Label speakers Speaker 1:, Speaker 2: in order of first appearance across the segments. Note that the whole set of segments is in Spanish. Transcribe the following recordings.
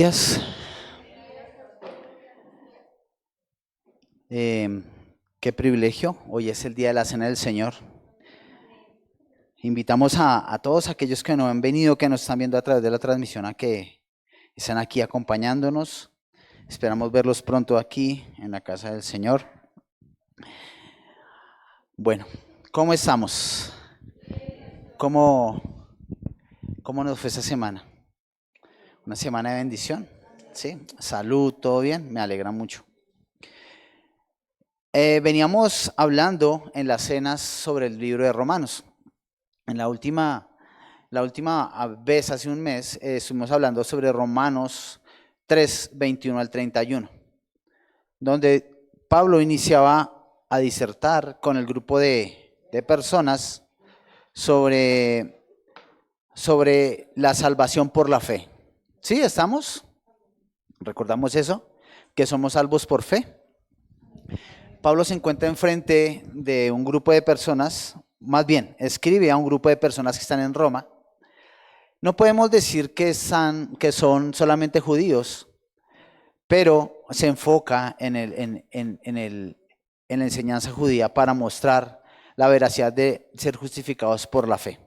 Speaker 1: Días. Qué privilegio. Hoy es el día de la Cena del Señor. Invitamos a todos aquellos que no han venido, que nos están viendo a través de la transmisión, a que estén aquí acompañándonos. Esperamos verlos pronto aquí en la casa del Señor. Bueno, ¿cómo estamos? ¿Cómo nos fue esta semana? Una semana de bendición, ¿sí? Salud, todo bien, me alegra mucho. Veníamos hablando en las cenas sobre el libro de Romanos. En la última vez, hace un mes, estuvimos hablando sobre Romanos 3, 21 al 31, donde Pablo iniciaba a disertar con el grupo de personas sobre la salvación por la fe. ¿Sí? ¿Estamos? ¿Recordamos eso? Que somos salvos por fe. Pablo se encuentra enfrente de un grupo de personas, más bien, escribe a un grupo de personas que están en Roma. No podemos decir que son solamente judíos, pero se enfoca en la enseñanza judía para mostrar la veracidad de ser justificados por la fe.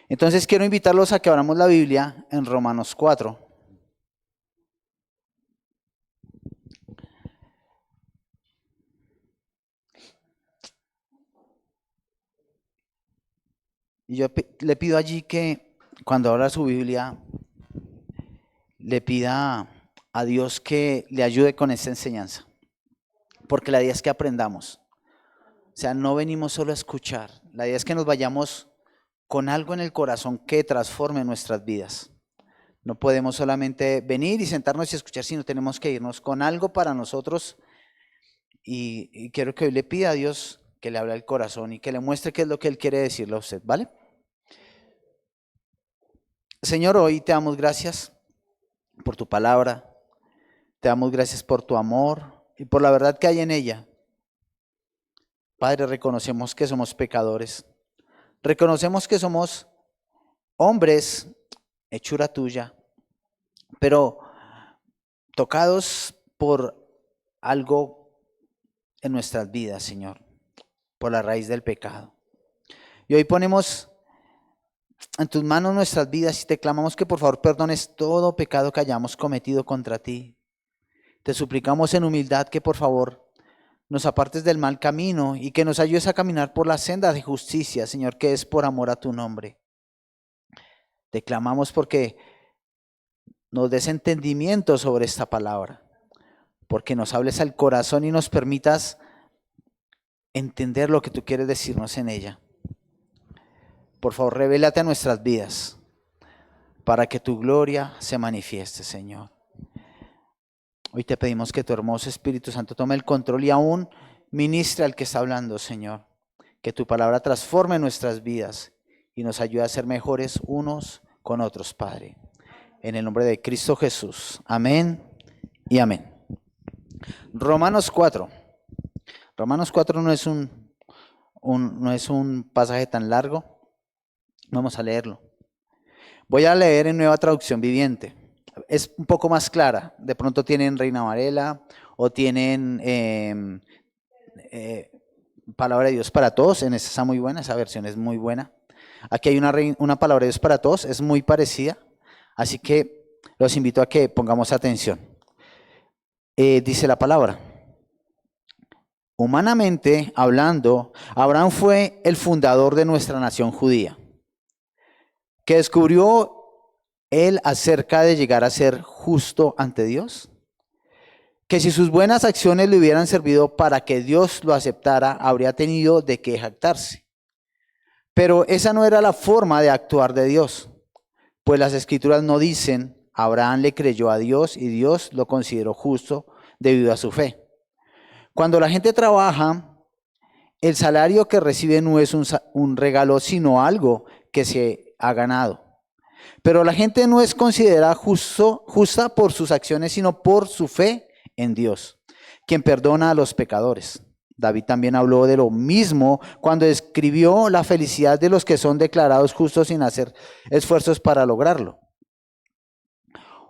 Speaker 1: Entonces quiero invitarlos a que abramos la Biblia en Romanos 4. Y yo le pido allí que cuando abra su Biblia, le pida a Dios que le ayude con esta enseñanza. Porque la idea es que aprendamos. O sea, no venimos solo a escuchar. La idea es que nos vayamos con algo en el corazón que transforme nuestras vidas. No podemos solamente venir y sentarnos y escuchar, sino tenemos que irnos con algo para nosotros. Y quiero que hoy le pida a Dios que le hable al corazón y que le muestre qué es lo que Él quiere decirle a usted, ¿vale? Señor, hoy te damos gracias por tu palabra. Te damos gracias por tu amor y por la verdad que hay en ella. Padre, reconocemos que somos pecadores. Reconocemos que somos hombres, hechura tuya, pero tocados por algo en nuestras vidas, Señor, por la raíz del pecado. Y hoy ponemos en tus manos nuestras vidas y te clamamos que por favor perdones todo pecado que hayamos cometido contra ti. Te suplicamos en humildad que por favor nos apartes del mal camino y que nos ayudes a caminar por la senda de justicia, Señor, que es por amor a tu nombre. Te clamamos porque nos des entendimiento sobre esta palabra, porque nos hables al corazón y nos permitas entender lo que tú quieres decirnos en ella. Por favor, revélate a nuestras vidas para que tu gloria se manifieste, Señor. Hoy te pedimos que tu hermoso Espíritu Santo tome el control y aún ministre al que está hablando, Señor. Que tu palabra transforme nuestras vidas y nos ayude a ser mejores unos con otros, Padre. En el nombre de Cristo Jesús. Amén y amén. Romanos 4. Romanos 4 no es un pasaje tan largo. Vamos a leerlo. Voy a leer en Nueva Traducción Viviente. Es un poco más clara. De pronto tienen Reina Varela o tienen Palabra de Dios para Todos. En esa está muy buena, esa versión es muy buena. Aquí hay una Palabra de Dios para Todos, es muy parecida. Así que los invito a que pongamos atención. Dice la palabra. Humanamente hablando, Abraham fue el fundador de nuestra nación judía, que descubrió él acerca de llegar a ser justo ante Dios, que si sus buenas acciones le hubieran servido para que Dios lo aceptara, habría tenido de qué jactarse. Pero esa no era la forma de actuar de Dios, pues las Escrituras no dicen, Abraham le creyó a Dios y Dios lo consideró justo debido a su fe. Cuando la gente trabaja, el salario que recibe no es un regalo, sino algo que se ha ganado. Pero la gente no es considerada justa por sus acciones, sino por su fe en Dios, quien perdona a los pecadores. David también habló de lo mismo cuando escribió la felicidad de los que son declarados justos sin hacer esfuerzos para lograrlo.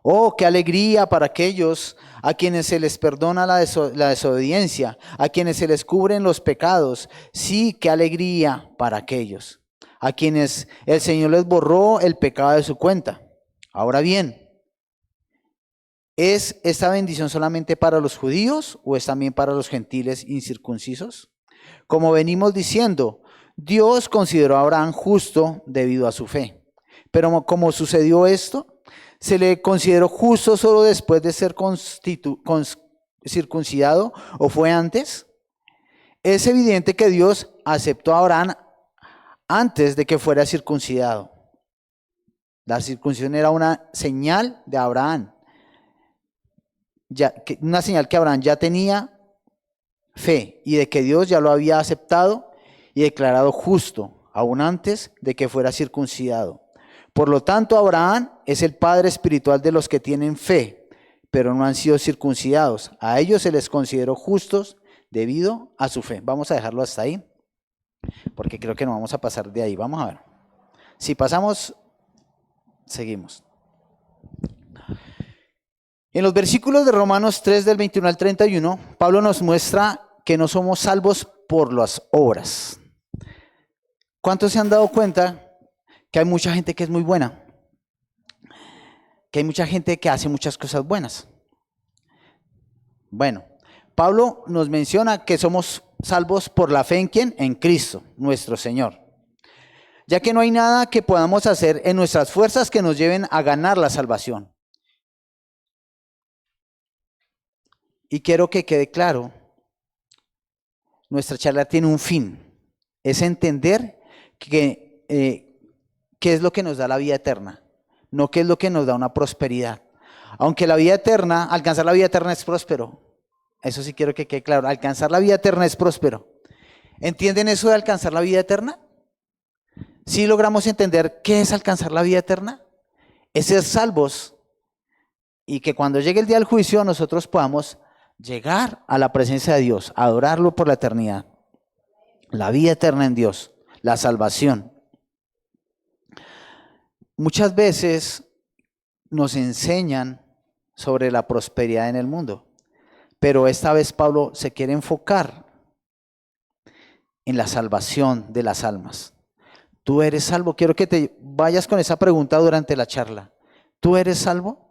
Speaker 1: Oh, qué alegría para aquellos a quienes se les perdona la desobediencia, a quienes se les cubren los pecados. Sí, qué alegría para aquellos a quienes el Señor les borró el pecado de su cuenta. Ahora bien, ¿es esta bendición solamente para los judíos o es también para los gentiles incircuncisos? Como venimos diciendo, Dios consideró a Abraham justo debido a su fe. Pero como sucedió esto, se le consideró justo solo después de ser circuncidado o fue antes. Es evidente que Dios aceptó a Abraham antes de que fuera circuncidado. La circuncisión era una señal de Abraham, una señal que Abraham ya tenía fe y de que Dios ya lo había aceptado y declarado justo, aún antes de que fuera circuncidado. Por lo tanto, Abraham es el padre espiritual de los que tienen fe, pero no han sido circuncidados. A ellos se les consideró justos debido a su fe. Vamos a dejarlo hasta ahí, porque creo que no vamos a pasar de ahí. Vamos a ver. Si pasamos, seguimos. En los versículos de Romanos 3 del 21 al 31, Pablo nos muestra que no somos salvos por las obras. ¿Cuántos se han dado cuenta que hay mucha gente que es muy buena? Que hay mucha gente que hace muchas cosas buenas. Bueno, Pablo nos menciona que somos salvos por la fe en ¿quién? En Cristo, nuestro Señor. Ya que no hay nada que podamos hacer en nuestras fuerzas que nos lleven a ganar la salvación. Y quiero que quede claro, nuestra charla tiene un fin, es entender qué es lo que nos da la vida eterna, no qué es lo que nos da una prosperidad. Aunque la vida eterna, alcanzar la vida eterna es próspero, eso sí quiero que quede claro, alcanzar la vida eterna es próspero. ¿Entienden eso de alcanzar la vida eterna? ¿Sí logramos entender qué es alcanzar la vida eterna? Es ser salvos y que cuando llegue el día del juicio nosotros podamos llegar a la presencia de Dios, adorarlo por la eternidad. La vida eterna en Dios, la salvación. Muchas veces nos enseñan sobre la prosperidad en el mundo, pero esta vez Pablo se quiere enfocar en la salvación de las almas. ¿Tú eres salvo? Quiero que te vayas con esa pregunta durante la charla. ¿Tú eres salvo?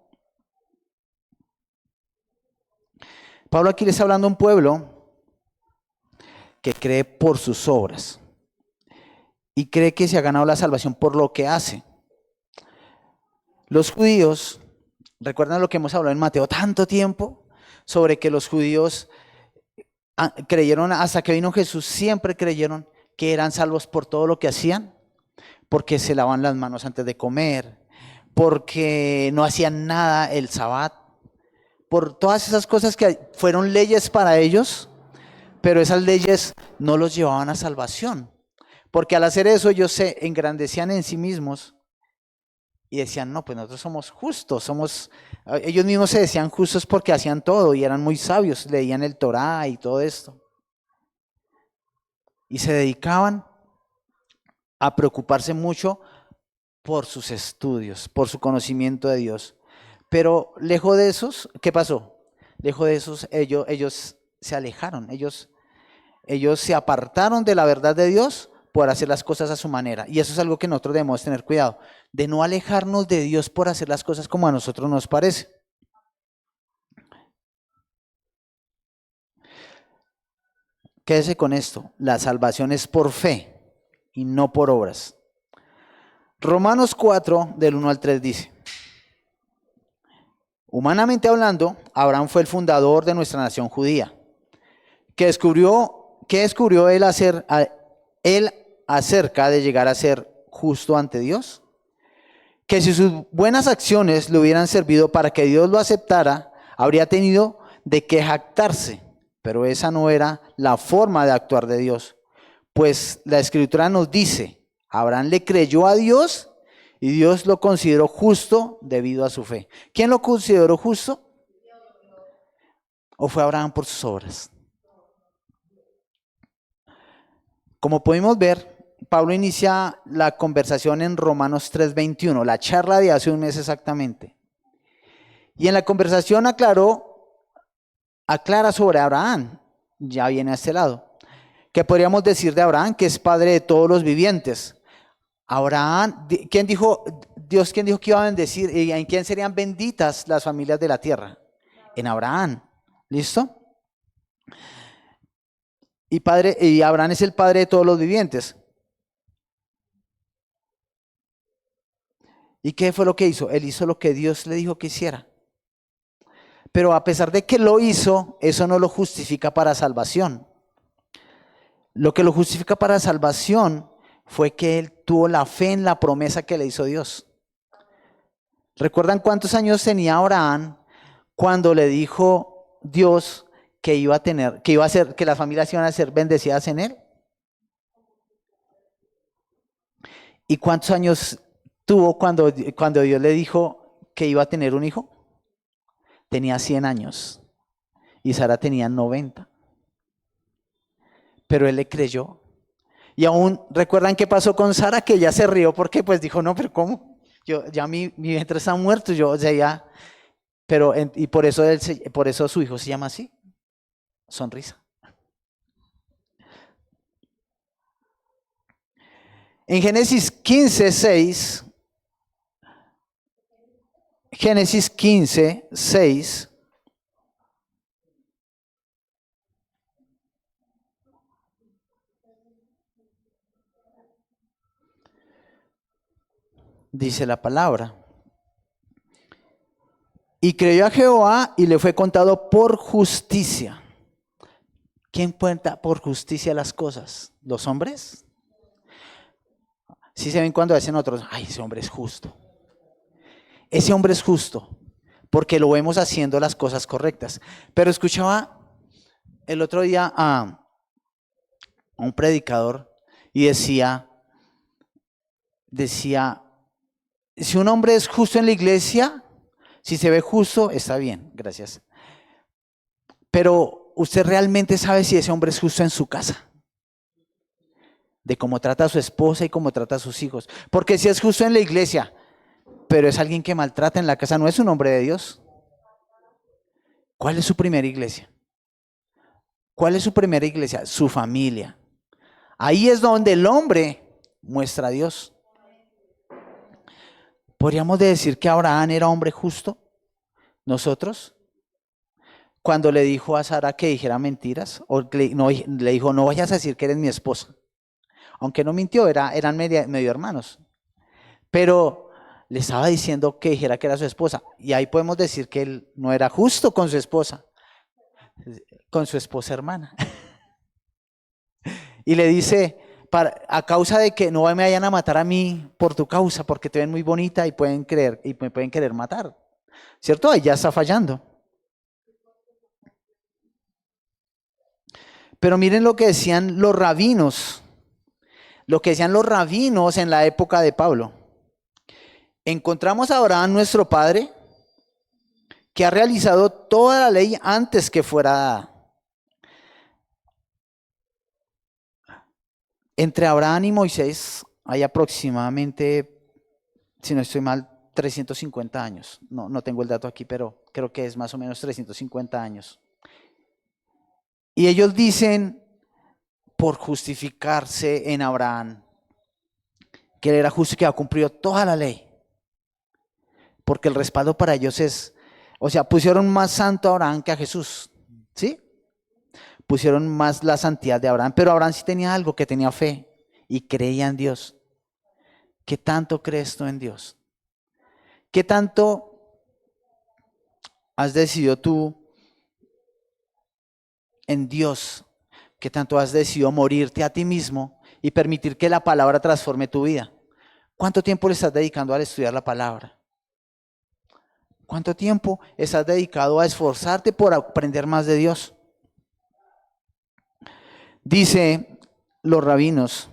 Speaker 1: Pablo aquí le está hablando a un pueblo que cree por sus obras y cree que se ha ganado la salvación por lo que hace. Los judíos, ¿recuerdan lo que hemos hablado en Mateo tanto tiempo? Sobre que los judíos creyeron, hasta que vino Jesús, siempre creyeron que eran salvos por todo lo que hacían, porque se lavaban las manos antes de comer, porque no hacían nada el sabbat, por todas esas cosas que fueron leyes para ellos, pero esas leyes no los llevaban a salvación, porque al hacer eso ellos se engrandecían en sí mismos y decían, no, pues nosotros somos justos, ellos mismos se decían justos porque hacían todo y eran muy sabios, leían el Torá y todo esto. Y se dedicaban a preocuparse mucho por sus estudios, por su conocimiento de Dios. Pero lejos de esos, ¿qué pasó? Lejos de esos, ellos se alejaron, ellos se apartaron de la verdad de Dios por hacer las cosas a su manera. Y eso es algo que nosotros debemos tener cuidado, de no alejarnos de Dios por hacer las cosas como a nosotros nos parece. Quédese con esto, la salvación es por fe y no por obras. Romanos 4, del 1 al 3 dice, humanamente hablando, Abraham fue el fundador de nuestra nación judía. ¿Qué descubrió él acerca de llegar a ser justo ante Dios? Que si sus buenas acciones le hubieran servido para que Dios lo aceptara, habría tenido de qué jactarse, pero esa no era la forma de actuar de Dios. Pues la Escritura nos dice, Abraham le creyó a Dios y Dios lo consideró justo debido a su fe. ¿Quién lo consideró justo? ¿O fue Abraham por sus obras? Como pudimos ver, Pablo inicia la conversación en Romanos 3:21, la charla de hace un mes exactamente. Y en la conversación aclara sobre Abraham, ya viene a este lado. ¿Qué podríamos decir de Abraham? Que es padre de todos los vivientes. Abraham, ¿quién dijo, Dios quién dijo que iba a bendecir? ¿Y en quién serían benditas las familias de la tierra? En Abraham. ¿Listo? Y Abraham es el padre de todos los vivientes. ¿Y qué fue lo que hizo? Él hizo lo que Dios le dijo que hiciera. Pero a pesar de que lo hizo, eso no lo justifica para salvación. Lo que lo justifica para salvación fue que él tuvo la fe en la promesa que le hizo Dios. ¿Recuerdan cuántos años tenía Abraham cuando le dijo Dios que iba a hacer, que las familias iban a ser bendecidas en él? ¿Y cuántos años tuvo cuando Dios le dijo que iba a tener un hijo? Tenía 100 años y Sara tenía 90. Pero él le creyó. Y aún, ¿recuerdan qué pasó con Sara? Que ella se rió porque pues dijo, no, pero ¿cómo? Ya mi vientre está muerto, yo, o sea, ya. Pero, y por eso su hijo se llama así, sonrisa. En Génesis 15:6, Génesis 15:6, dice la palabra. Y creyó a Jehová y le fue contado por justicia. ¿Quién cuenta por justicia las cosas? ¿Los hombres? Sí se ven cuando dicen otros, ay, ese hombre es justo. Ese hombre es justo porque lo vemos haciendo las cosas correctas. Pero escuchaba el otro día a un predicador y decía, si un hombre es justo en la iglesia, si se ve justo, está bien, gracias. Pero usted realmente sabe si ese hombre es justo en su casa, de cómo trata a su esposa y cómo trata a sus hijos. Porque si es justo en la iglesia, pero es alguien que maltrata en la casa, no es un hombre de Dios. ¿Cuál es su primera iglesia? ¿Cuál es su primera iglesia? Su familia. Ahí es donde el hombre muestra a Dios. ¿Podríamos decir que Abraham era hombre justo? ¿Nosotros? Cuando le dijo a Sara que dijera mentiras, o le dijo, no vayas a decir que eres mi esposa. Aunque no mintió, eran medio hermanos. Pero le estaba diciendo que dijera que era su esposa. Y ahí podemos decir que él no era justo con su esposa hermana. Y le dice, a causa de que no me vayan a matar a mí por tu causa, porque te ven muy bonita y me pueden querer matar. ¿Cierto? Ahí ya está fallando. Pero miren lo que decían los rabinos. Lo que decían los rabinos en la época de Pablo. Encontramos a Abraham, nuestro padre, que ha realizado toda la ley antes que fuera dada. Entre Abraham y Moisés hay aproximadamente, si no estoy mal, 350 años. No tengo el dato aquí, pero creo que es más o menos 350 años. Y ellos dicen, por justificarse en Abraham, que él era justo y que ha cumplido toda la ley. Porque el respaldo para ellos es, o sea, pusieron más santo a Abraham que a Jesús, ¿sí? Pusieron más la santidad de Abraham, pero Abraham sí tenía algo, que tenía fe y creía en Dios. ¿Qué tanto crees tú en Dios? ¿Qué tanto has decidido tú en Dios? ¿Qué tanto has decidido morirte a ti mismo y permitir que la palabra transforme tu vida? ¿Cuánto tiempo le estás dedicando al estudiar la palabra? ¿Cuánto tiempo estás dedicado a esforzarte por aprender más de Dios? Dice los rabinos,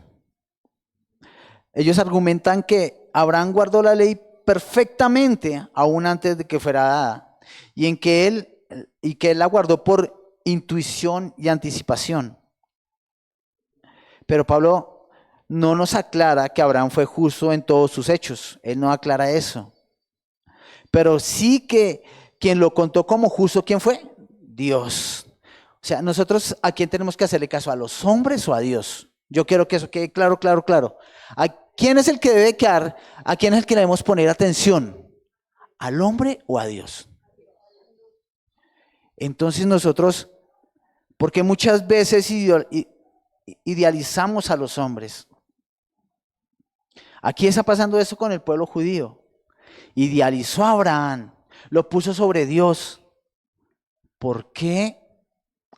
Speaker 1: ellos argumentan que Abraham guardó la ley perfectamente aún antes de que fuera dada y que él la guardó por intuición y anticipación. Pero Pablo no nos aclara que Abraham fue justo en todos sus hechos. Él no aclara eso. Pero sí que Quien lo contó como justo, ¿quién fue? Dios. O sea, nosotros, ¿a quién tenemos que hacerle caso? ¿A los hombres o a Dios? Yo quiero que eso quede claro, claro, claro. ¿A quién es el que debe quedar? ¿A quién es el que debemos poner atención? ¿Al hombre o a Dios? Entonces nosotros, porque muchas veces idealizamos a los hombres. Aquí está pasando eso con el pueblo judío. Idealizó a Abraham, lo puso sobre Dios. ¿Por qué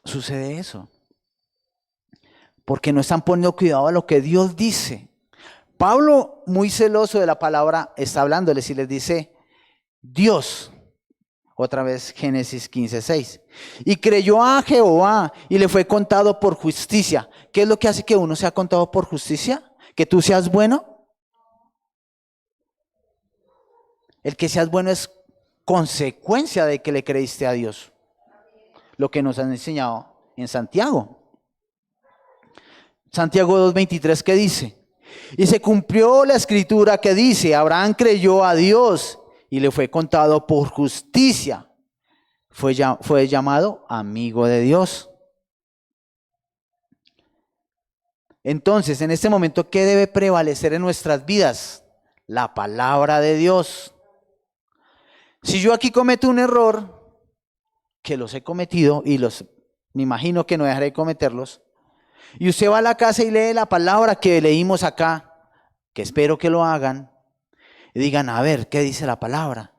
Speaker 1: sucede eso? Porque no están poniendo cuidado a lo que Dios dice. Pablo, muy celoso de la palabra, está hablándoles y les dice, Dios, otra vez Génesis 15:6, y creyó a Jehová y le fue contado por justicia. ¿Qué es lo que hace que uno sea contado por justicia? ¿Que tú seas bueno? El que seas bueno es consecuencia de que le creíste a Dios. Lo que nos han enseñado en Santiago. Santiago 2:23, ¿qué dice? Y se cumplió la escritura que dice, Abraham creyó a Dios y le fue contado por justicia. Fue llamado amigo de Dios. Entonces, en este momento, ¿qué debe prevalecer en nuestras vidas? La palabra de Dios. Si yo aquí cometo un error, que los he cometido y me imagino que no dejaré de cometerlos, y usted va a la casa y lee la palabra que leímos acá, que espero que lo hagan, y digan, a ver, ¿qué dice la palabra?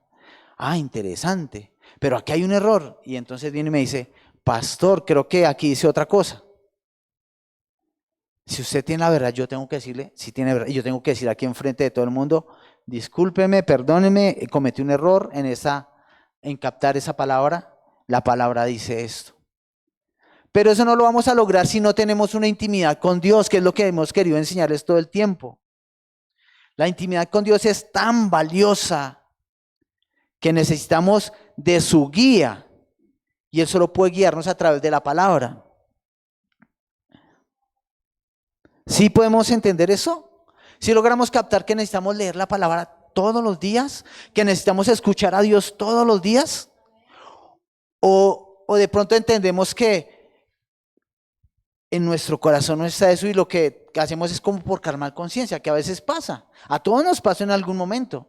Speaker 1: Ah, interesante, pero aquí hay un error. Y entonces viene y me dice, pastor, creo que aquí dice otra cosa. Si usted tiene la verdad, yo tengo que decirle, si tiene verdad, y yo tengo que decir aquí enfrente de todo el mundo, discúlpeme, perdóneme, cometí un error en captar esa palabra. La palabra dice esto. Pero eso no lo vamos a lograr si no tenemos una intimidad con Dios, que es lo que hemos querido enseñarles todo el tiempo. La intimidad con Dios es tan valiosa que necesitamos de su guía, y Él solo puede guiarnos a través de la palabra. ¿Sí podemos entender eso? ¿Sí logramos captar que necesitamos leer la palabra todos los días? ¿Que necesitamos escuchar a Dios todos los días? ¿O de pronto entendemos que en nuestro corazón no está eso y lo que hacemos es como por calmar conciencia, que a veces pasa? A todos nos pasa en algún momento.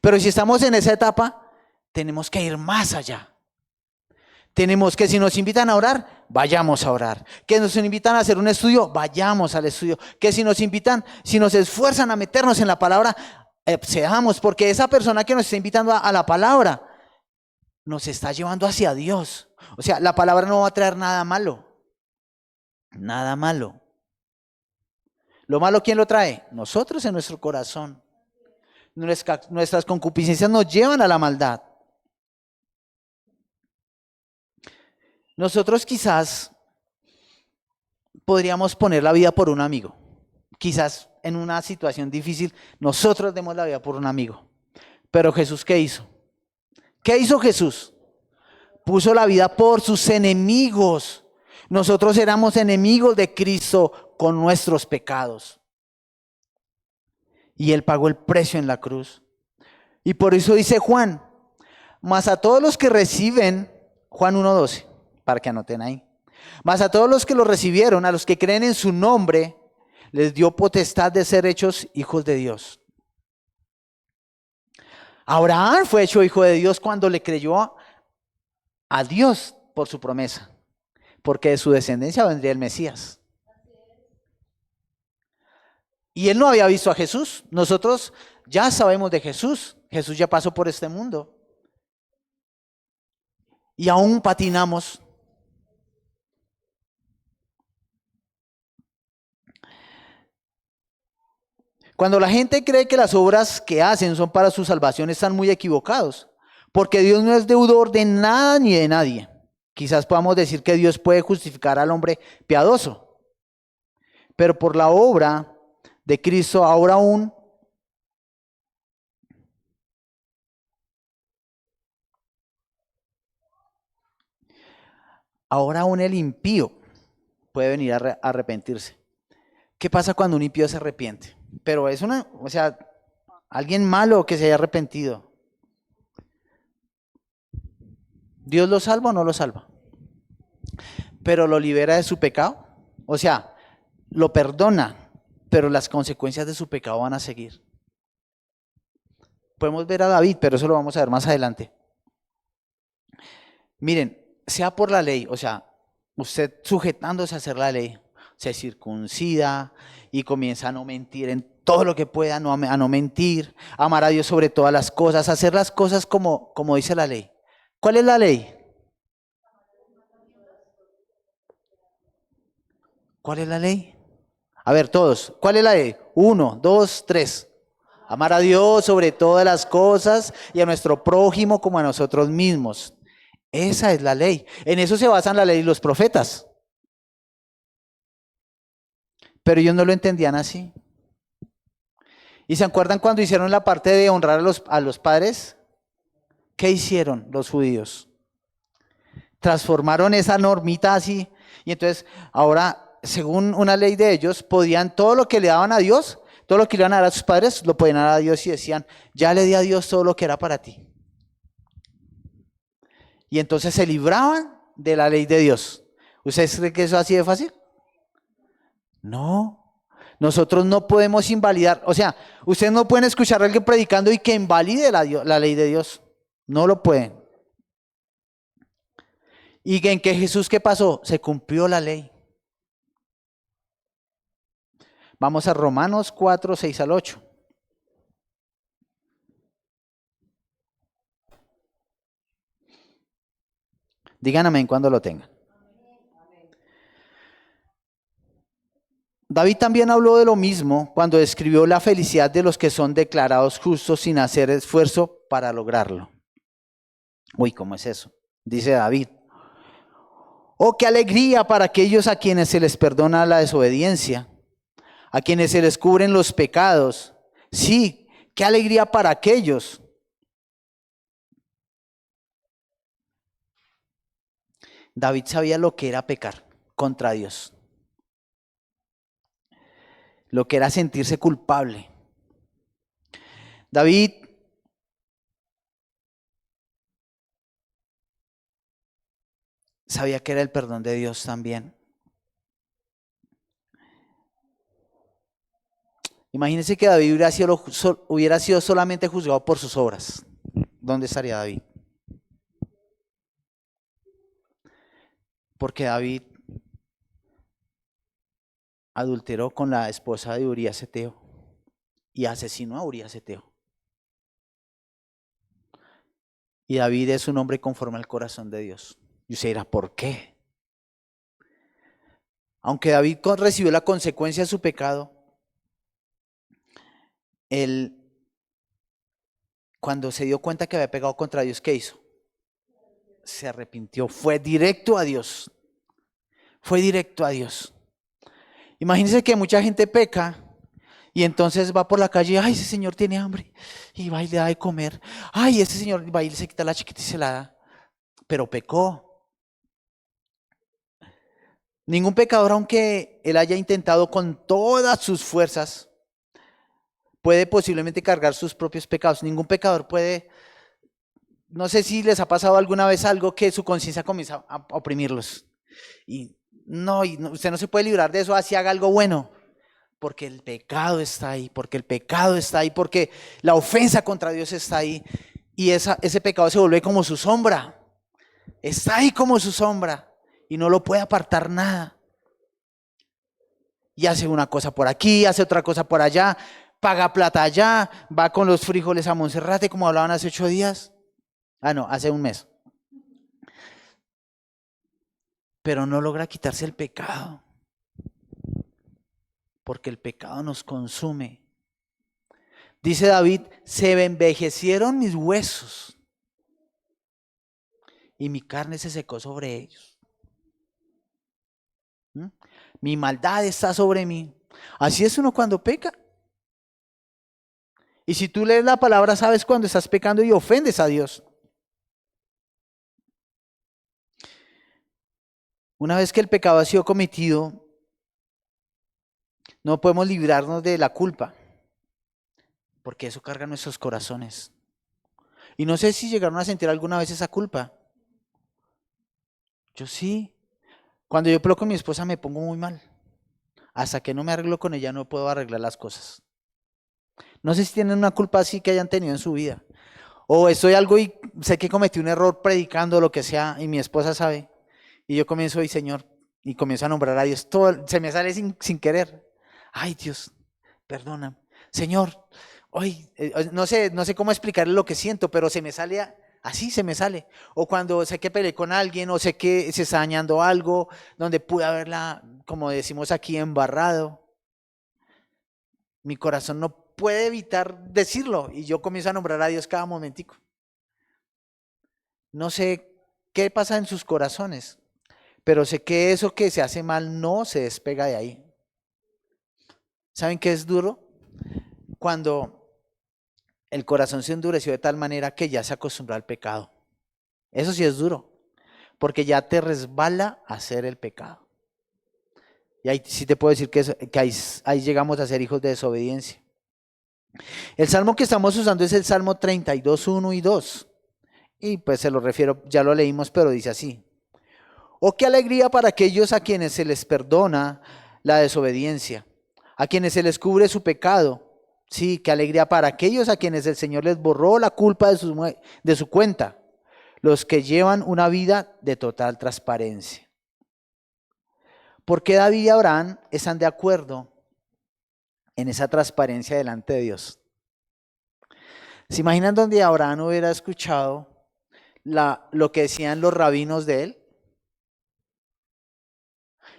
Speaker 1: Pero si estamos en esa etapa, tenemos que ir más allá. Tenemos que, si nos invitan a orar, vayamos a orar. Que nos invitan a hacer un estudio, vayamos al estudio. Que si nos invitan, si nos esfuerzan a meternos en la palabra, cedamos, porque esa persona que nos está invitando a la palabra nos está llevando hacia Dios. O sea, la palabra no va a traer nada malo. Nada malo. Lo malo, ¿quién lo trae? Nosotros en nuestro corazón. Nuestras concupiscencias nos llevan a la maldad. Nosotros quizás podríamos poner la vida por un amigo. Quizás en una situación difícil nosotros demos la vida por un amigo. Pero Jesús, ¿qué hizo? ¿Qué hizo Jesús? Puso la vida por sus enemigos. Nosotros éramos enemigos de Cristo con nuestros pecados. Y Él pagó el precio en la cruz. Y por eso dice Juan, mas a todos los que reciben, Juan 1:12, para que anoten ahí. Mas a todos los que lo recibieron, a los que creen en su nombre, les dio potestad de ser hechos hijos de Dios. Abraham fue hecho hijo de Dios cuando le creyó a Dios por su promesa, porque de su descendencia vendría el Mesías. Y él no había visto a Jesús. Nosotros ya sabemos de Jesús. Jesús ya pasó por este mundo. Y aún patinamos. Cuando la gente cree que las obras que hacen son para su salvación, están muy equivocados. Porque Dios no es deudor de nada ni de nadie. Quizás podamos decir que Dios puede justificar al hombre piadoso. Pero por la obra de Cristo, ahora aún el impío puede venir a arrepentirse. ¿Qué pasa cuando un impío se arrepiente? Pero es alguien malo que se haya arrepentido. ¿Dios lo salva o no lo salva? Pero lo libera de su pecado. O sea, lo perdona, pero las consecuencias de su pecado van a seguir. Podemos ver a David, pero eso lo vamos a ver más adelante. Miren, sea por la ley, o sea, usted sujetándose a hacer la ley, se circuncida y comienza a no mentir en todo lo que pueda, a no mentir, amar a Dios sobre todas las cosas, hacer las cosas como dice la ley. ¿Cuál es la ley? ¿Cuál es la ley? A ver, todos, ¿cuál es la ley? 1, 2, 3. Amar a Dios sobre todas las cosas y a nuestro prójimo como a nosotros mismos. Esa es la ley. En eso se basan la ley y los profetas. Pero ellos no lo entendían así. ¿Y se acuerdan cuando hicieron la parte de honrar a los padres? ¿Qué hicieron los judíos? Transformaron esa normita así. Y entonces ahora, según una ley de ellos, podían todo lo que le daban a Dios, todo lo que le iban a dar a sus padres, lo podían dar a Dios y decían, ya le di a Dios todo lo que era para ti. Y entonces se libraban de la ley de Dios. ¿Ustedes creen que eso es así de fácil? No. Nosotros no podemos invalidar, o sea, ustedes no pueden escuchar a alguien predicando y que invalide la ley de Dios. No lo pueden. ¿Y en que Jesús qué pasó? Se cumplió la ley. Vamos a Romanos 4, 6 al 8. Digan amén cuando lo tengan. David también habló de lo mismo cuando describió la felicidad de los que son declarados justos sin hacer esfuerzo para lograrlo. Uy, ¿cómo es eso? Dice David. Oh, qué alegría para aquellos a quienes se les perdona la desobediencia, a quienes se les cubren los pecados. Sí, qué alegría para aquellos. David sabía lo que era pecar contra Dios, lo que era sentirse culpable. David sabía que era el perdón de Dios también. Imagínense que David hubiera sido solamente juzgado por sus obras. ¿Dónde estaría David? Porque David adulteró con la esposa de Urías Eteo y asesinó a Urías Eteo. Y David es un hombre conforme al corazón de Dios. Y usted dirá, ¿por qué? Aunque David recibió la consecuencia de su pecado, él, cuando se dio cuenta que había pecado contra Dios, ¿qué hizo? Se arrepintió, fue directo a Dios. Fue directo a Dios. Imagínense que mucha gente peca y entonces va por la calle, ay, ese señor tiene hambre, y va y le da de comer. Ay, ese señor va y se quita la chiquita y se la da. Pero pecó. Ningún pecador, aunque él haya intentado con todas sus fuerzas, puede posiblemente cargar sus propios pecados. Ningún pecador puede, no sé si les ha pasado alguna vez algo que su conciencia comienza a oprimirlos. Y usted no se puede librar de eso así haga algo bueno. Porque el pecado está ahí, porque el pecado está ahí, porque la ofensa contra Dios está ahí. Y ese pecado se vuelve como su sombra. Está ahí como su sombra. Y no lo puede apartar nada. Y hace una cosa por aquí, hace otra cosa por allá, paga plata allá, va con los frijoles a Monserrate, como hablaban hace 8 días. No, hace un mes. Pero no logra quitarse el pecado. Porque el pecado nos consume. Dice David, se envejecieron mis huesos y mi carne se secó sobre ellos. Mi maldad está sobre mí. Así es uno cuando peca. Y si tú lees la palabra, sabes cuando estás pecando y ofendes a Dios. Una vez que el pecado ha sido cometido, no podemos librarnos de la culpa, porque eso carga nuestros corazones. Y no sé si llegaron a sentir alguna vez esa culpa. Yo sí. Cuando yo peleo con mi esposa me pongo muy mal. Hasta que no me arreglo con ella no puedo arreglar las cosas. No sé si tienen una culpa así que hayan tenido en su vida. O estoy algo y sé que cometí un error predicando o lo que sea y mi esposa sabe. Y yo comienzo hoy, Señor, y comienzo a nombrar a Dios. Todo se me sale sin querer. Ay, Dios, perdona. Señor, hoy no sé cómo explicarle lo que siento, pero se me sale así, se me sale. O cuando sé que peleé con alguien o sé que se está dañando algo, donde pude haberla, como decimos aquí, embarrado. Mi corazón no puede evitar decirlo y yo comienzo a nombrar a Dios cada momentico. No sé qué pasa en sus corazones, pero sé que eso que se hace mal no se despega de ahí. ¿Saben qué es duro? Cuando el corazón se endureció de tal manera que ya se acostumbró al pecado. Eso sí es duro, porque ya te resbala hacer el pecado. Y ahí sí te puedo decir que ahí llegamos a ser hijos de desobediencia. El salmo que estamos usando es el Salmo 32, 1 y 2. Y pues se lo refiero, ya lo leímos, pero dice así. Oh, qué alegría para aquellos a quienes se les perdona la desobediencia, a quienes se les cubre su pecado. Sí, qué alegría para aquellos a quienes el Señor les borró la culpa de su cuenta, los que llevan una vida de total transparencia. ¿Por qué David y Abraham están de acuerdo en esa transparencia delante de Dios? ¿Se imaginan donde Abraham hubiera escuchado lo que decían los rabinos de él?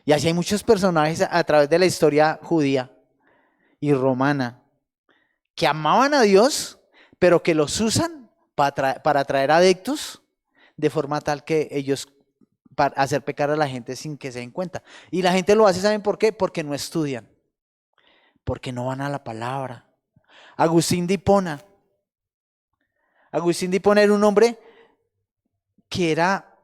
Speaker 1: Y así hay muchos personajes a través de la historia judía y romana que amaban a Dios, pero que los usan para atraer adeptos de forma tal que ellos para hacer pecar a la gente sin que se den cuenta. Y la gente lo hace, ¿saben por qué? Porque no estudian, porque no van a la palabra. Agustín de Hipona. Agustín de Hipona era un hombre que era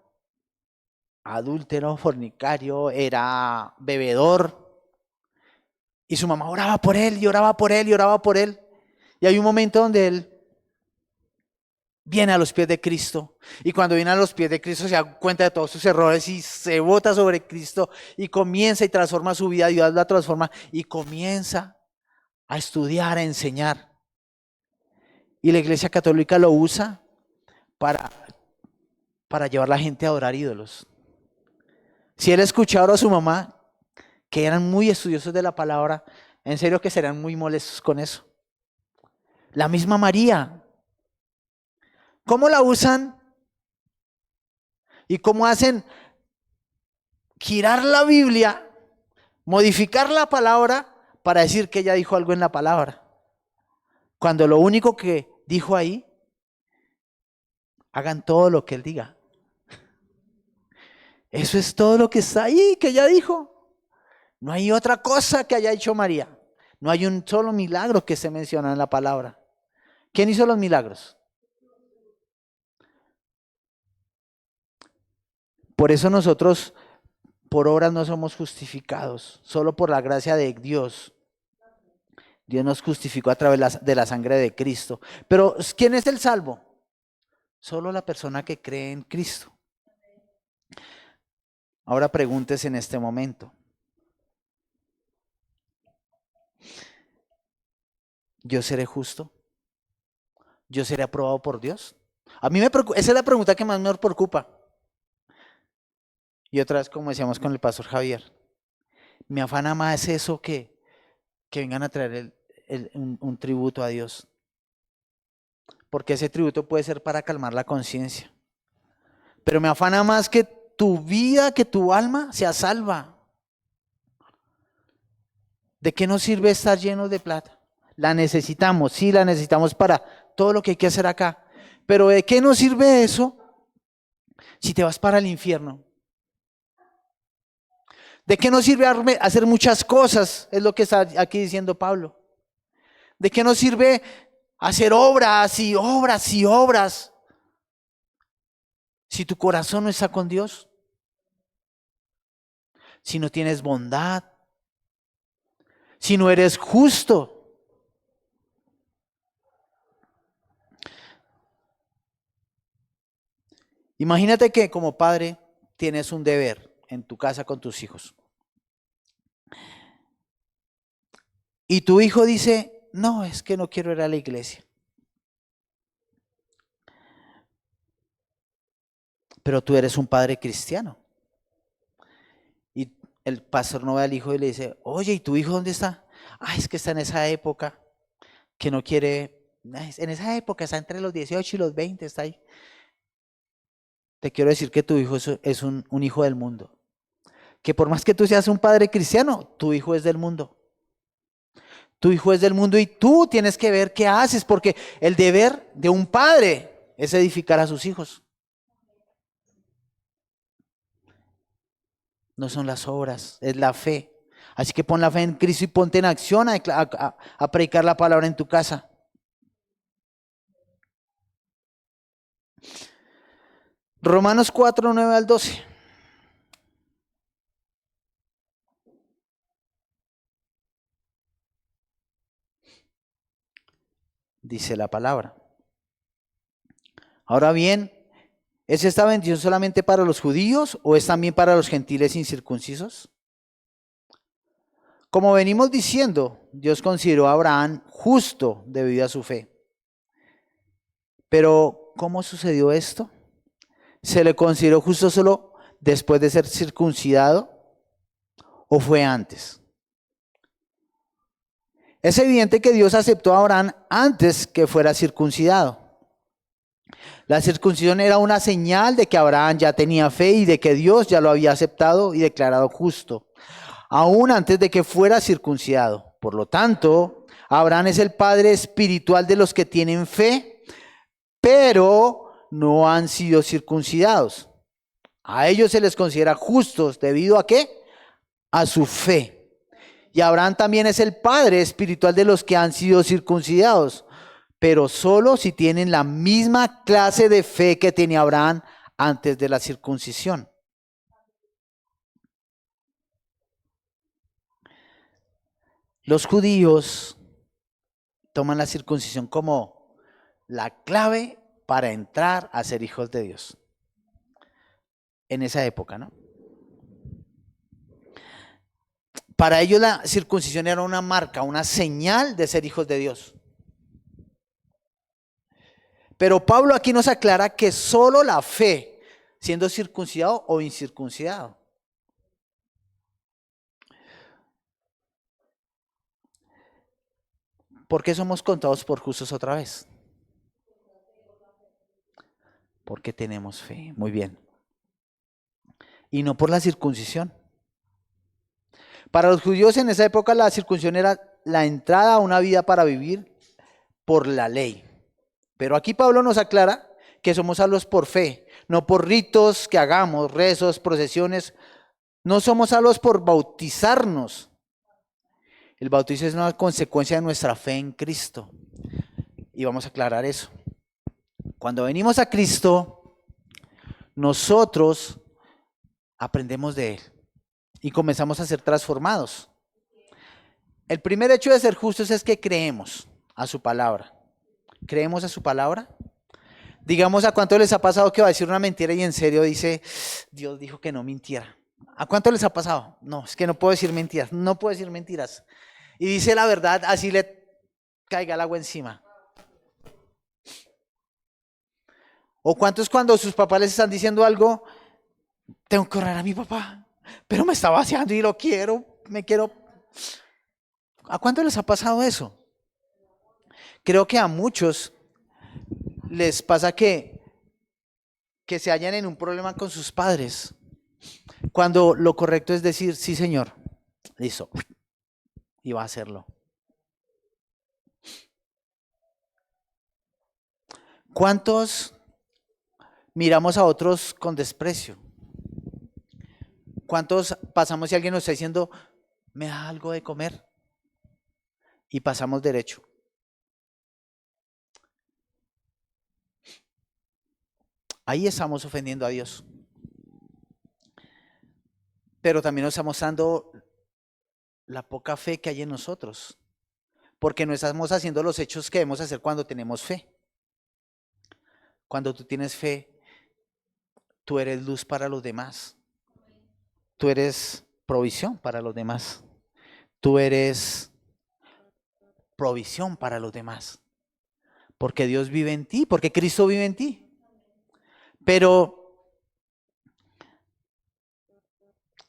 Speaker 1: adúltero, fornicario, era bebedor. Y su mamá oraba por él y oraba por él y oraba por él. Y hay un momento donde él viene a los pies de Cristo. Y cuando viene a los pies de Cristo se da cuenta de todos sus errores y se bota sobre Cristo y comienza y transforma su vida. Dios la transforma y comienza a estudiar, a enseñar. Y la Iglesia Católica lo usa para, para llevar a la gente a adorar ídolos. Si él escuchara a su mamá, que eran muy estudiosos de la palabra, en serio que serían muy molestos con eso. La misma María, ¿cómo la usan? ¿Y cómo hacen girar la Biblia, modificar la palabra para decir que ella dijo algo en la palabra? Cuando lo único que dijo ahí, hagan todo lo que él diga. Eso es todo lo que está ahí, que ella dijo. No hay otra cosa que haya hecho María. No hay un solo milagro que se menciona en la palabra. ¿Quién hizo los milagros? Por eso nosotros por obras no somos justificados, solo por la gracia de Dios. Dios nos justificó a través de la sangre de Cristo. Pero ¿quién es el salvo? Solo la persona que cree en Cristo. Ahora pregúntese en este momento. ¿Yo seré justo? ¿Yo seré aprobado por Dios? A mí me preocupa, esa es la pregunta que más me preocupa. Y otra vez, como decíamos con el pastor Javier, me afana más eso que vengan a traer un tributo a Dios. Porque ese tributo puede ser para calmar la conciencia. Pero me afana más que tu vida, que tu alma sea salva. ¿De qué nos sirve estar llenos de plata? La necesitamos, sí, la necesitamos para todo lo que hay que hacer acá. Pero ¿de qué nos sirve eso si te vas para el infierno? ¿De qué nos sirve hacer muchas cosas? Es lo que está aquí diciendo Pablo. ¿De qué nos sirve hacer obras y obras y obras si tu corazón no está con Dios? Si no tienes bondad, si no eres justo. Imagínate que como padre tienes un deber en tu casa con tus hijos. Y tu hijo dice, no, es que no quiero ir a la iglesia. Pero tú eres un padre cristiano. Y el pastor no ve al hijo y le dice, oye, ¿y tu hijo dónde está? Es que está en esa época que no quiere, en esa época está entre los 18 y los 20, está ahí. Te quiero decir que tu hijo es un hijo del mundo. Que por más que tú seas un padre cristiano, tu hijo es del mundo. Tu hijo es del mundo y tú tienes que ver qué haces, porque el deber de un padre es edificar a sus hijos. No son las obras, es la fe. Así que pon la fe en Cristo y ponte en acción a predicar la palabra en tu casa. Romanos 4, 9 al 12. Dice la palabra. Ahora bien, ¿es esta bendición solamente para los judíos o es también para los gentiles incircuncisos? Como venimos diciendo, Dios consideró a Abraham justo debido a su fe. Pero, ¿cómo sucedió esto? ¿Se le consideró justo solo después de ser circuncidado o fue antes? Es evidente que Dios aceptó a Abraham antes que fuera circuncidado. La circuncisión era una señal de que Abraham ya tenía fe y de que Dios ya lo había aceptado y declarado justo, aún antes de que fuera circuncidado. Por lo tanto, Abraham es el padre espiritual de los que tienen fe, pero no han sido circuncidados. A ellos se les considera justos debido a ¿qué? A su fe. Y Abraham también es el padre espiritual de los que han sido circuncidados, pero solo si tienen la misma clase de fe que tenía Abraham antes de la circuncisión. Los judíos toman la circuncisión como la clave para entrar a ser hijos de Dios. En esa época, ¿no? Para ellos la circuncisión era una marca, una señal de ser hijos de Dios. Pero Pablo aquí nos aclara que solo la fe, siendo circuncidado o incircuncidado. ¿Por qué somos contados por justos otra vez? Porque tenemos fe. Muy bien. Y no por la circuncisión. Para los judíos en esa época la circuncisión era la entrada a una vida para vivir por la ley. Pero aquí Pablo nos aclara que somos salvos por fe, no por ritos que hagamos, rezos, procesiones. No somos salvos por bautizarnos. El bautismo es una consecuencia de nuestra fe en Cristo. Y vamos a aclarar eso. Cuando venimos a Cristo, nosotros aprendemos de Él y comenzamos a ser transformados. El primer hecho de ser justos es que creemos a su palabra. ¿Creemos a su palabra? Digamos, ¿a cuánto les ha pasado que va a decir una mentira y en serio dice, Dios dijo que no mintiera? ¿A cuánto les ha pasado? No, es que no puedo decir mentiras, no puedo decir mentiras. Y dice la verdad, así le caiga el agua encima. ¿O cuántos cuando sus papás les están diciendo algo, tengo que honrar a mi papá, pero me está vaciando y lo quiero, me quiero? ¿A cuánto les ha pasado eso? Creo que a muchos les pasa que se hallan en un problema con sus padres, cuando lo correcto es decir, sí señor, listo, y va a hacerlo. ¿Cuántos miramos a otros con desprecio? ¿Cuántos pasamos si alguien nos está diciendo, me da algo de comer? Y pasamos derecho. Ahí estamos ofendiendo a Dios. Pero también nos está mostrando la poca fe que hay en nosotros. Porque no estamos haciendo los hechos que debemos hacer cuando tenemos fe. Cuando tú tienes fe, tú eres luz para los demás. Tú eres provisión para los demás. Tú eres provisión para los demás. Porque Dios vive en ti, porque Cristo vive en ti. Pero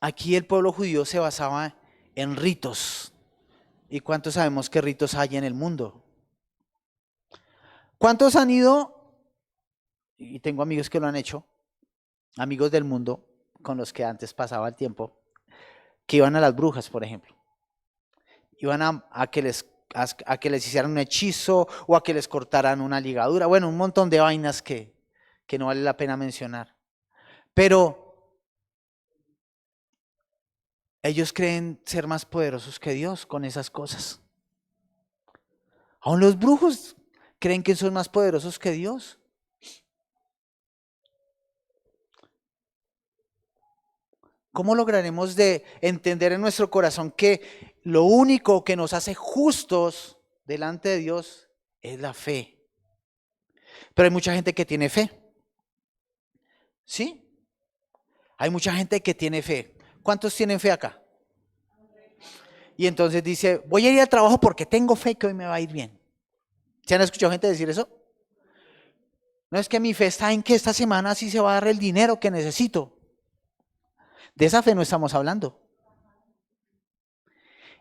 Speaker 1: aquí el pueblo judío se basaba en ritos. ¿Y cuántos sabemos qué ritos hay en el mundo? ¿Cuántos han ido? Y tengo amigos que lo han hecho, amigos del mundo con los que antes pasaba el tiempo, que iban a las brujas, por ejemplo. Iban a que les hicieran un hechizo o a que les cortaran una ligadura. Bueno, un montón de vainas que no vale la pena mencionar. Pero ellos creen ser más poderosos que Dios con esas cosas. Aún los brujos creen que son más poderosos que Dios. ¿Cómo lograremos de entender en nuestro corazón que lo único que nos hace justos delante de Dios es la fe? Pero hay mucha gente que tiene fe. ¿Sí? Hay mucha gente que tiene fe. ¿Cuántos tienen fe acá? Y entonces dice, voy a ir al trabajo porque tengo fe que hoy me va a ir bien. ¿Se han escuchado gente decir eso? No, es que mi fe está en que esta semana sí se va a dar el dinero que necesito. De esa fe no estamos hablando.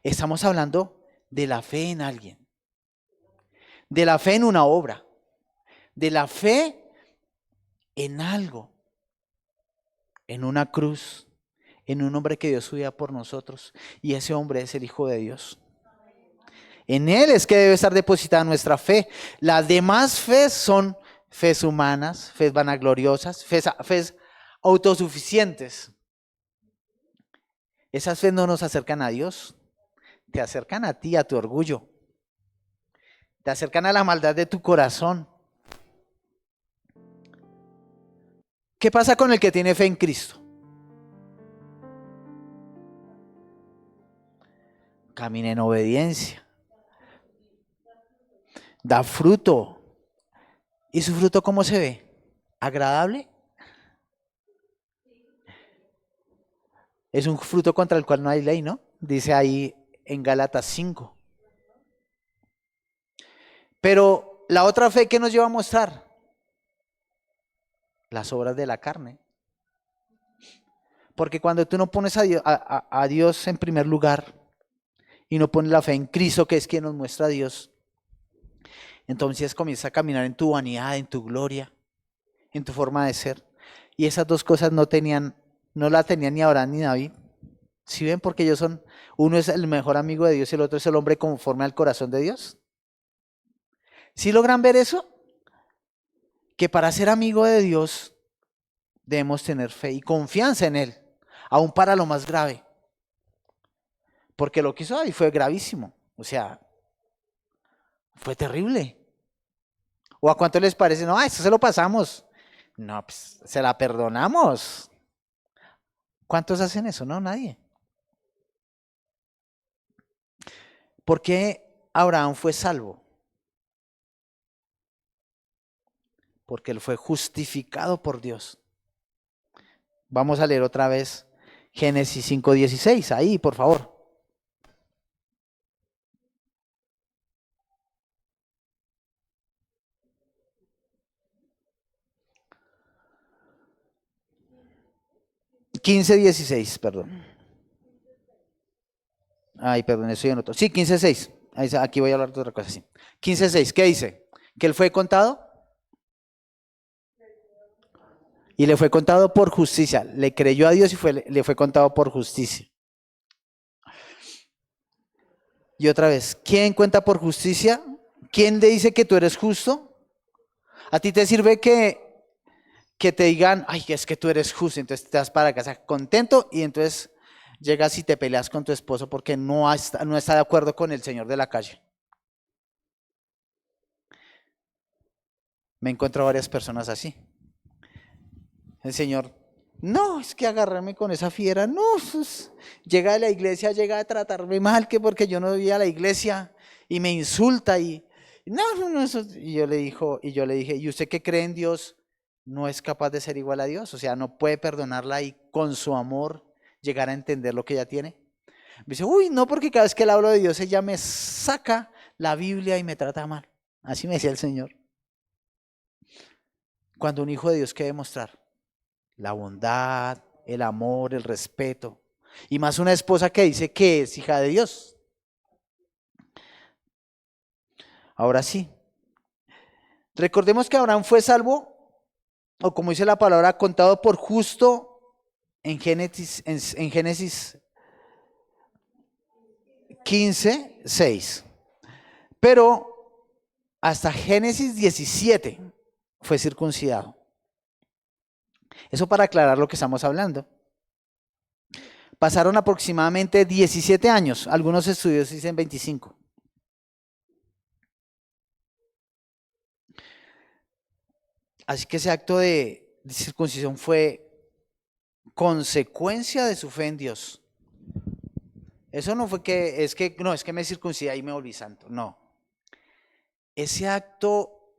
Speaker 1: Estamos hablando de la fe en alguien. De la fe en una obra. De la fe en algo. En una cruz. En un hombre que dio su vida por nosotros. Y ese hombre es el Hijo de Dios. En Él es que debe estar depositada nuestra fe. Las demás fe son fes humanas, fes vanagloriosas, fes autosuficientes. Esas fes no nos acercan a Dios, te acercan a ti, a tu orgullo. Te acercan a la maldad de tu corazón. ¿Qué pasa con el que tiene fe en Cristo? Camina en obediencia. Da fruto. ¿Y su fruto cómo se ve? ¿Agradable? Es un fruto contra el cual no hay ley, ¿no? Dice ahí en Gálatas 5. Pero la otra fe, ¿qué nos lleva a mostrar? Las obras de la carne. Porque cuando tú no pones a Dios en primer lugar y no pones la fe en Cristo, que es quien nos muestra a Dios, entonces comienzas a caminar en tu vanidad, en tu gloria, en tu forma de ser. Y esas dos cosas no la tenían ni Abraham ni David. ¿Sí ven? Porque ellos uno es el mejor amigo de Dios y el otro es el hombre conforme al corazón de Dios. ¿Sí logran ver eso? Que para ser amigo de Dios debemos tener fe y confianza en Él, aún para lo más grave. Porque lo que hizo David fue gravísimo, o sea, fue terrible. ¿O a cuánto les parece? No, esto se lo pasamos. No, pues se la perdonamos. ¿Cuántos hacen eso? No, nadie. ¿Por qué Abraham fue salvo? Porque él fue justificado por Dios. Vamos a leer otra vez Génesis 5:16, ahí por favor. (15:16), perdón. Ay, perdón, eso ya no. Sí, 15:6. Aquí voy a hablar de otra cosa, sí. 15:6, ¿qué dice? ¿Que él fue contado? Y le fue contado por justicia. Le creyó a Dios y le fue contado por justicia. Y otra vez, ¿quién cuenta por justicia? ¿Quién le dice que tú eres justo? ¿A ti te sirve que te digan, ay, es que tú eres justo, entonces te vas para casa contento y entonces llegas y te peleas con tu esposo porque no está de acuerdo con el señor de la calle? Me encuentro varias personas así. El señor, no, es que agarrarme con esa fiera, no, llega a la iglesia, llega a tratarme mal, que porque yo no voy a la iglesia y me insulta y no, eso, y yo le dije, ¿y usted qué cree en Dios? no es capaz de ser igual a Dios, o sea, no puede perdonarla y con su amor llegar a entender lo que ella tiene. Me dice, uy, no, porque cada vez que le hablo de Dios, ella me saca la Biblia y me trata mal. Así me decía el Señor. Cuando un hijo de Dios quiere demostrar la bondad, el amor, el respeto, y más una esposa que dice que es hija de Dios. Ahora sí, recordemos que Abraham fue salvo, o como dice la palabra, contado por justo en Génesis 15, 6. Pero hasta Génesis 17 fue circuncidado. Eso para aclarar lo que estamos hablando. Pasaron aproximadamente 17 años, algunos estudios dicen 25. Así que ese acto de circuncisión fue consecuencia de su fe en Dios. Eso no fue que es que me circuncidé y me volví santo, no. Ese acto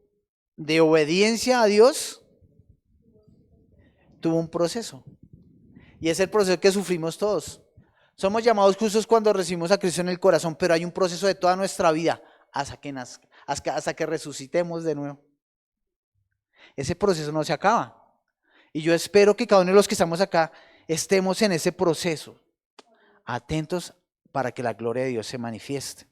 Speaker 1: de obediencia a Dios tuvo un proceso. Y es el proceso que sufrimos todos. Somos llamados justos cuando recibimos a Cristo en el corazón, pero hay un proceso de toda nuestra vida hasta que resucitemos de nuevo. Ese proceso no se acaba. Y yo espero que cada uno de los que estamos acá estemos en ese proceso, atentos para que la gloria de Dios se manifieste.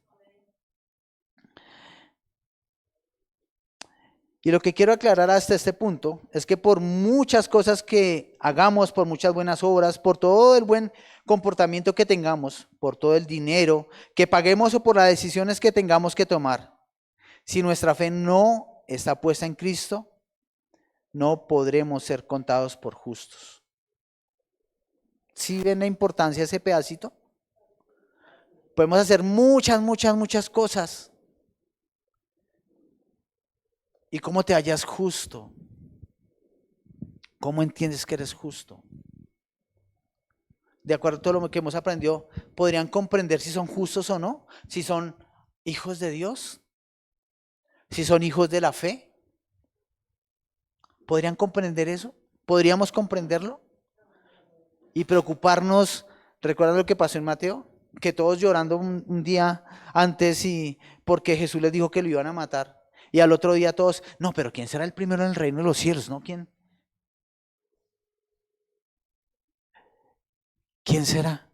Speaker 1: Y lo que quiero aclarar hasta este punto es que por muchas cosas que hagamos, por muchas buenas obras, por todo el buen comportamiento que tengamos, por todo el dinero que paguemos o por las decisiones que tengamos que tomar, si nuestra fe no está puesta en Cristo, no podremos ser contados por justos. ¿Sí ven la importancia de ese pedacito? Podemos hacer muchas cosas. ¿Y cómo te hallas justo? ¿Cómo entiendes que eres justo? De acuerdo a todo lo que hemos aprendido, ¿podrían comprender si son justos o no? ¿Si son hijos de Dios? ¿Si son hijos de la fe? ¿Podrían comprender eso? ¿Podríamos comprenderlo? Y preocuparnos, ¿recuerdan lo que pasó en Mateo? Que todos llorando un día antes y porque Jesús les dijo que lo iban a matar. Y al otro día todos, no, pero ¿quién será el primero en el reino de los cielos? ¿No? ¿Quién será?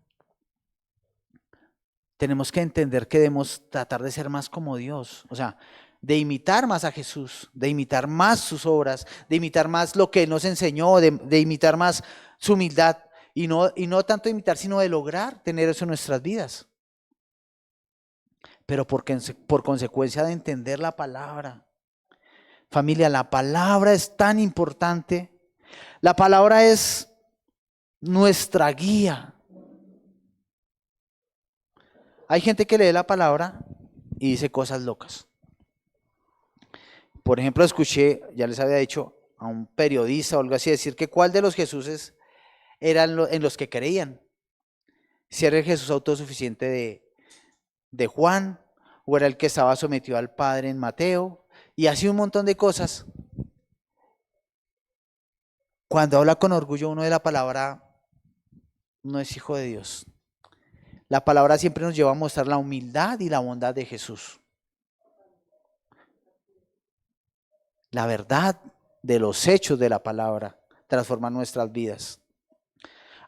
Speaker 1: Tenemos que entender que debemos tratar de ser más como Dios, o sea, de imitar más a Jesús, de imitar más sus obras, de imitar más lo que Él nos enseñó, de imitar más su humildad, y no tanto imitar, sino de lograr tener eso en nuestras vidas. Pero por consecuencia de entender la palabra. Familia, la palabra es tan importante. La palabra es nuestra guía. Hay gente que lee la palabra y dice cosas locas. Por ejemplo, escuché, ya les había dicho, a un periodista o algo así decir que cuál de los Jesuses eran en los que creían. Si era el Jesús autosuficiente de Juan, o era el que estaba sometido al Padre en Mateo, y así un montón de cosas. Cuando habla con orgullo uno de la palabra, no es hijo de Dios. La palabra siempre nos lleva a mostrar la humildad y la bondad de Jesús. La verdad de los hechos de la palabra transforma nuestras vidas.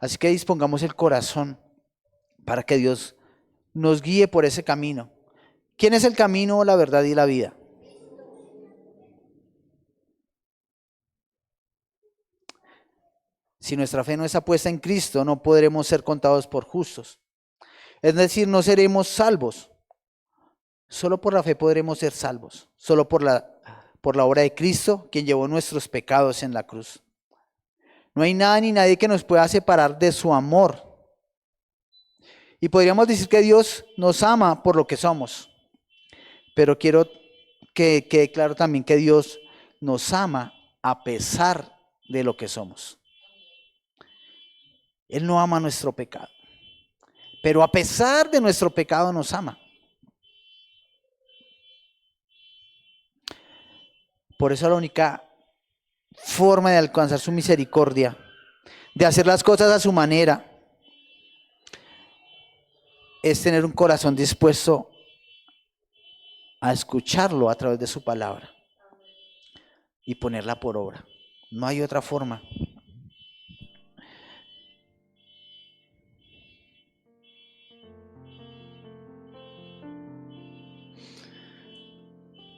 Speaker 1: Así que dispongamos el corazón para que Dios nos guíe por ese camino. ¿Quién es el camino, la verdad y la vida? Si nuestra fe no está puesta en Cristo, no podremos ser contados por justos. Es decir, no seremos salvos. Solo por la fe podremos ser salvos. Solo por la obra de Cristo, quien llevó nuestros pecados en la cruz. No hay nada ni nadie que nos pueda separar de su amor. Y podríamos decir que Dios nos ama por lo que somos. Pero quiero que quede claro también que Dios nos ama a pesar de lo que somos. Él no ama nuestro pecado, pero a pesar de nuestro pecado nos ama. Por eso la única forma de alcanzar su misericordia, de hacer las cosas a su manera, es tener un corazón dispuesto a escucharlo a través de su palabra y ponerla por obra. No hay otra forma.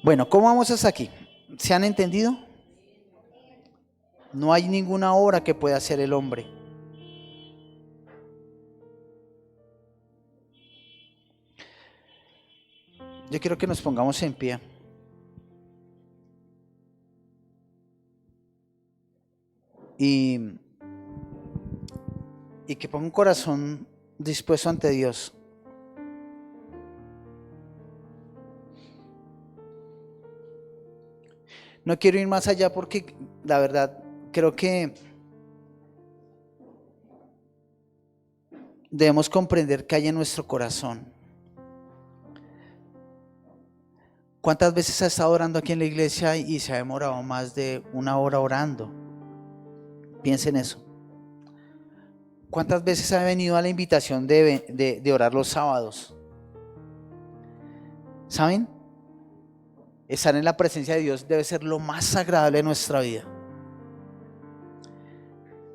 Speaker 1: Bueno, ¿cómo vamos hasta aquí? ¿Se han entendido? No hay ninguna obra que pueda hacer el hombre. Yo quiero que nos pongamos en pie. Y que ponga un corazón dispuesto ante Dios. No quiero ir más allá porque la verdad creo que debemos comprender qué hay en nuestro corazón. ¿Cuántas veces ha estado orando aquí en la iglesia y se ha demorado más de una hora orando? Piensen en eso. ¿Cuántas veces ha venido a la invitación de orar los sábados? ¿Saben? Estar en la presencia de Dios debe ser lo más agradable de nuestra vida.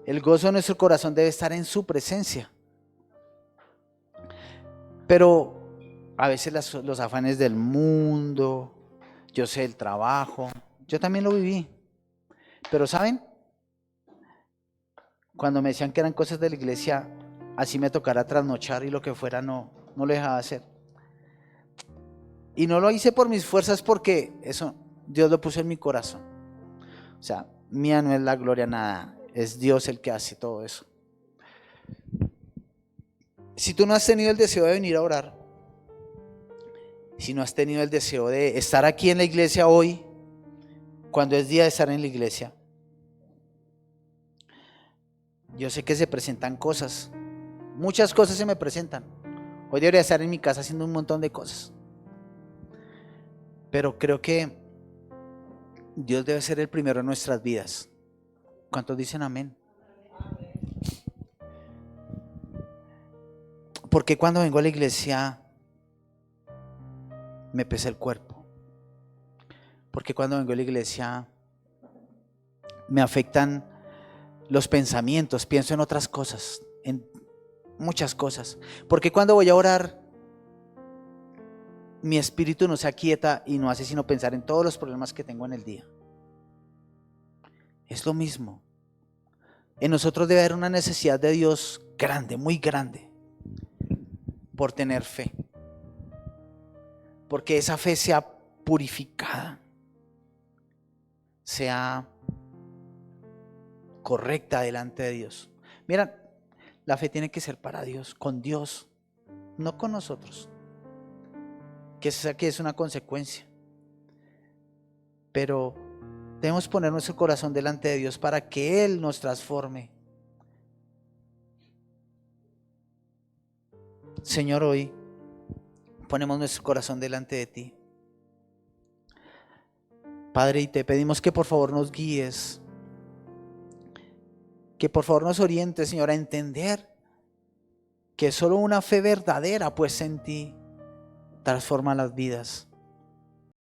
Speaker 1: El gozo de nuestro corazón debe estar en su presencia. Pero a veces los afanes del mundo, yo sé, el trabajo, yo también lo viví. Pero ¿saben? Cuando me decían que eran cosas de la iglesia, así me tocara trasnochar y lo que fuera, no lo dejaba hacer. Y no lo hice por mis fuerzas porque eso Dios lo puso en mi corazón. O sea, mía no es la gloria nada, es Dios el que hace todo eso. Si tú no has tenido el deseo de venir a orar, si no has tenido el deseo de estar aquí en la iglesia hoy, cuando es día de estar en la iglesia, yo sé que se presentan cosas, muchas cosas se me presentan. Hoy debería estar en mi casa haciendo un montón de cosas. Pero creo que Dios debe ser el primero en nuestras vidas. ¿Cuántos dicen amén? Porque cuando vengo a la iglesia me pesa el cuerpo. Porque cuando vengo a la iglesia me afectan los pensamientos, pienso en otras cosas, en muchas cosas. Porque cuando voy a orar, mi espíritu no se aquieta y no hace sino pensar en todos los problemas que tengo en el día. Es lo mismo. En nosotros debe haber una necesidad de Dios grande, muy grande, por tener fe. Porque esa fe sea purificada, sea correcta delante de Dios. Mira, la fe tiene que ser para Dios, con Dios, no con nosotros. Que es una consecuencia. Pero debemos poner nuestro corazón delante de Dios para que Él nos transforme. Señor, hoy ponemos nuestro corazón delante de ti. Padre, y te pedimos que por favor nos guíes, que por favor nos orientes, Señor, a entender que solo una fe verdadera, pues en ti, transforma las vidas.